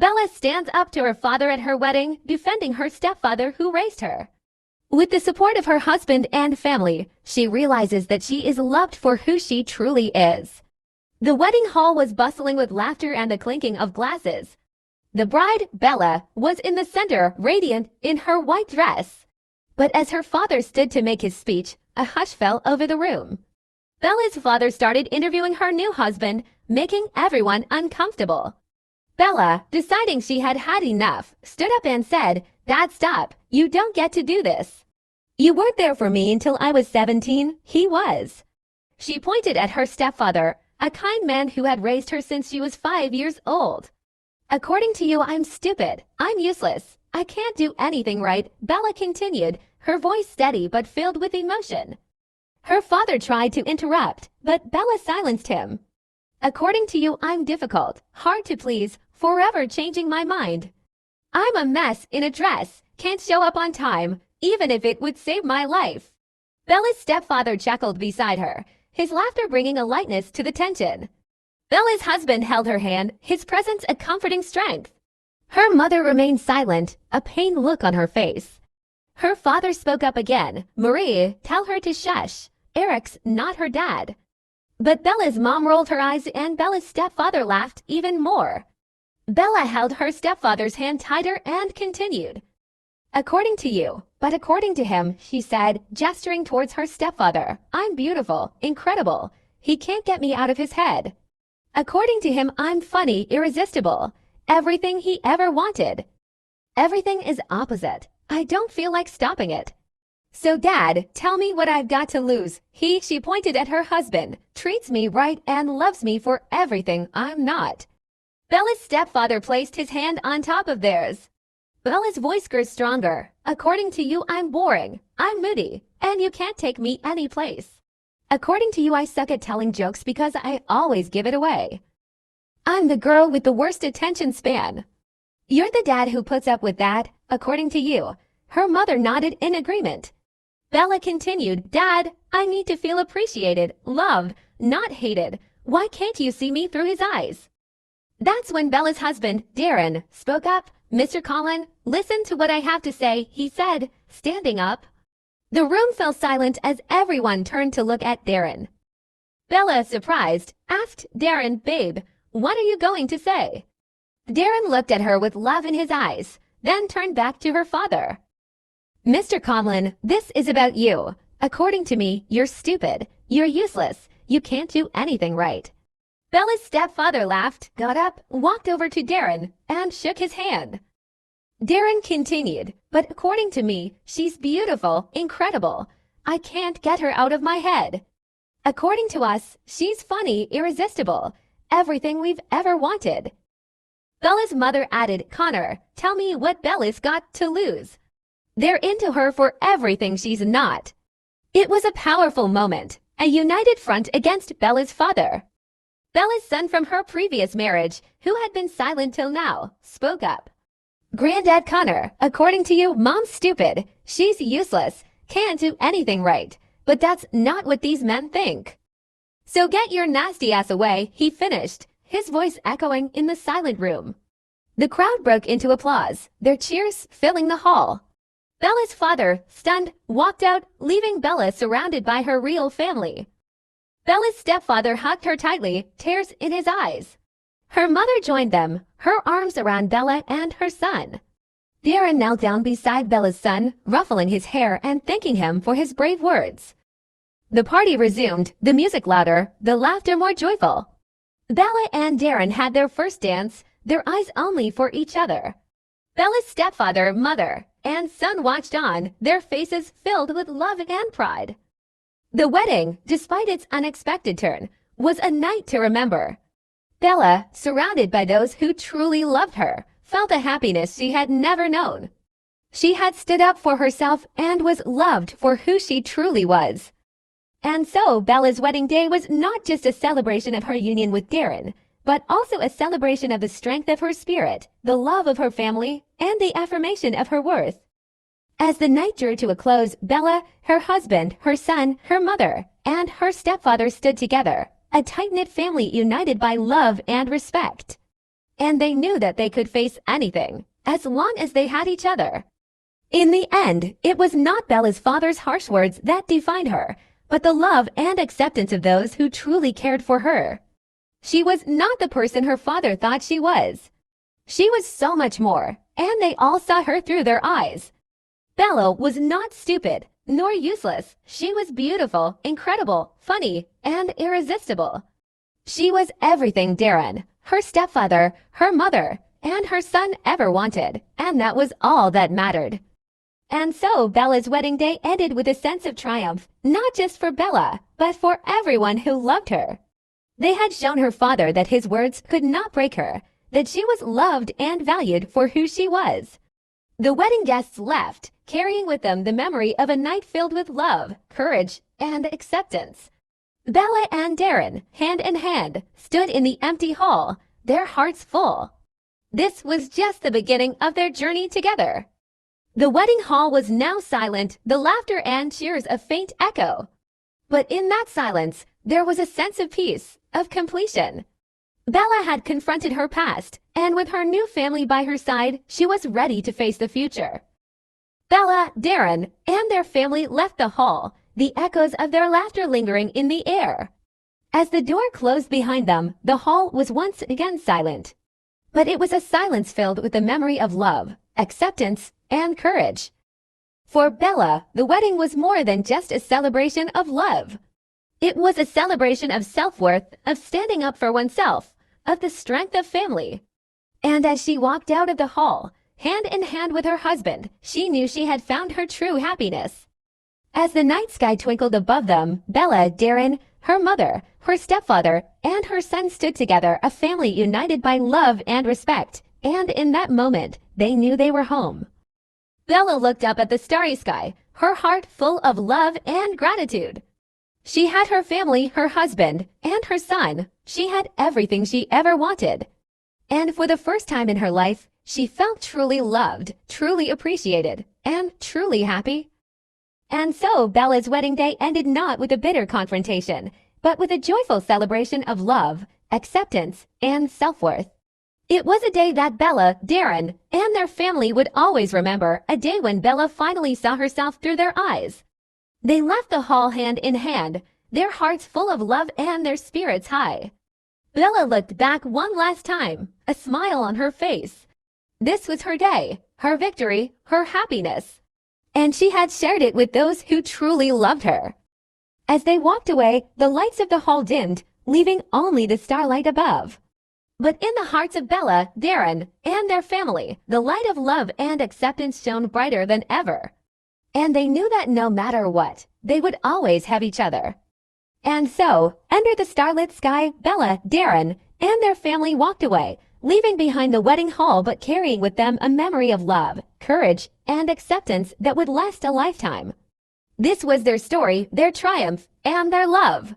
Bella stands up to her father at her wedding, defending her stepfather who raised her. With the support of her husband and family, she realizes that she is loved for who she truly is. The wedding hall was bustling with laughter and the clinking of glasses. The bride, Bella, was in the center, radiant in her white dress. But as her father stood to make his speech, a hush fell over the room. Bella's father started interviewing her new husband, making everyone uncomfortable. Bella, deciding she had had enough, stood up and said, "Dad, stop. You don't get to do this. You weren't there for me until I was 17. He was." She pointed at her stepfather, a kind man who had raised her since she was 5 years old. "According to you, I'm stupid. I'm useless. I can't do anything right," Bella continued, her voice steady but filled with emotion. Her father tried to interrupt, but Bella silenced him. "According to you, I'm difficult, hard to please, forever changing my mind. I'm a mess in a dress, can't show up on time, even if it would save my life." Bella's stepfather chuckled beside her, his laughter bringing a lightness to the tension. Bella's husband held her hand, his presence a comforting strength. Her mother remained silent, a pained look on her face. Her father spoke up again. "Marie, tell her to shush. Eric's not her dad." But Bella's mom rolled her eyes and Bella's stepfather laughed even more. Bella held her stepfather's hand tighter and continued. "According to you, but according to him," she said, gesturing towards her stepfather, "I'm beautiful, incredible. He can't get me out of his head. According to him, I'm funny, irresistible. Everything he ever wanted. Everything is opposite. I don't feel like stopping it. So Dad, tell me what I've got to lose. She pointed at her husband, treats me right and loves me for everything I'm not." Bella's stepfather placed his hand on top of theirs. Bella's voice grew stronger. "According to you, I'm boring. I'm moody, and you can't take me any place. According to you, I suck at telling jokes because I always give it away. I'm the girl with the worst attention span. You're the dad who puts up with that, according to you." Her mother nodded in agreement. Bella continued, "Dad, I need to feel appreciated, loved, not hated. Why can't you see me through his eyes?" That's when Bella's husband, Darren, spoke up. "Mr. Collin, listen to what I have to say," he said, standing up. The room fell silent as everyone turned to look at Darren. Bella, surprised, asked Darren, "Babe, what are you going to say?" Darren looked at her with love in his eyes, then turned back to her father. "Mr. Collin, this is about you. According to me, you're stupid. You're useless. You can't do anything right." Bella's stepfather laughed, got up, walked over to Darren, and shook his hand. Darren continued, "But according to me, she's beautiful, incredible. I can't get her out of my head. According to us, she's funny, irresistible. Everything we've ever wanted." Bella's mother added, "Connor, tell me what Bella's got to lose. They're into her for everything she's not." It was a powerful moment, a united front against Bella's father. Bella's son from her previous marriage, who had been silent till now, spoke up. "Granddad Connor, according to you, Mom's stupid. She's useless, can't do anything right. But that's not what these men think. So get your nasty ass away," he finished, his voice echoing in the silent room. The crowd broke into applause, their cheers filling the hall. Bella's father, stunned, walked out, leaving Bella surrounded by her real family. Bella's stepfather hugged her tightly, tears in his eyes. Her mother joined them, her arms around Bella and her son. Darren knelt down beside Bella's son, ruffling his hair and thanking him for his brave words. The party resumed, the music louder, the laughter more joyful. Bella and Darren had their first dance, their eyes only for each other. Bella's stepfather, mother, and son watched on, their faces filled with love and pride. The wedding, despite its unexpected turn, was a night to remember. Bella, surrounded by those who truly loved her, felt a happiness she had never known. She had stood up for herself and was loved for who she truly was. And so Bella's wedding day was not just a celebration of her union with Darren, but also a celebration of the strength of her spirit, the love of her family, and the affirmation of her worth. As the night drew to a close, Bella, her husband, her son, her mother, and her stepfather stood together, a tight-knit family united by love and respect. and they knew that they could face anything as long as they had each other. In the end, it was not Bella's father's harsh words that defined her, but the love and acceptance of those who truly cared for her. She was not the person her father thought she was. She was so much more, and they all saw her through their eyes. Bella was not stupid, nor useless. She was beautiful, incredible, funny, and irresistible. She was everything Darren, her stepfather, her mother, and her son ever wanted, and that was all that mattered. And so Bella's wedding day ended with a sense of triumph, not just for Bella, but for everyone who loved her. They had shown her father that his words could not break her, that she was loved and valued for who she was. The wedding guests left, carrying with them the memory of a night filled with love, courage, and acceptance. Bella and Darren, hand in hand, stood in the empty hall, their hearts full. This was just the beginning of their journey together. The wedding hall was now silent, the laughter and cheers a faint echo. But in that silence, there was a sense of peace, of completion. Bella had confronted her past, and with her new family by her side, she was ready to face the future. Bella, Darren, and their family left the hall, the echoes of their laughter lingering in the air. As the door closed behind them, the hall was once again silent. But it was a silence filled with the memory of love, acceptance, and courage. For Bella, the wedding was more than just a celebration of love. It was a celebration of self-worth, of standing up for oneself, of the strength of family. And as she walked out of the hall, hand in hand with her husband, she knew she had found her true happiness. As the night sky twinkled above them, Bella, Darren, her mother, her stepfather, and her son stood together, a family united by love and respect, and in that moment, they knew they were home. Bella looked up at the starry sky, her heart full of love and gratitude. She had her family, her husband, and her son. She had everything she ever wanted. And for the first time in her life, she felt truly loved, truly appreciated, and truly happy. And so Bella's wedding day ended not with a bitter confrontation, but with a joyful celebration of love, acceptance, and self-worth. It was a day that Bella, Darren, and their family would always remember, a day when Bella finally saw herself through their eyes. They left the hall hand in hand, their hearts full of love and their spirits high. Bella looked back one last time, a smile on her face. This was her day, her victory, her happiness. And she had shared it with those who truly loved her. As they walked away, the lights of the hall dimmed, leaving only the starlight above. But in the hearts of Bella, Darren, and their family, the light of love and acceptance shone brighter than ever. And they knew that no matter what, they would always have each other. And so, under the starlit sky, Bella, Darren, and their family walked away, leaving behind the wedding hall but carrying with them a memory of love, courage, and acceptance that would last a lifetime. This was their story, their triumph, and their love.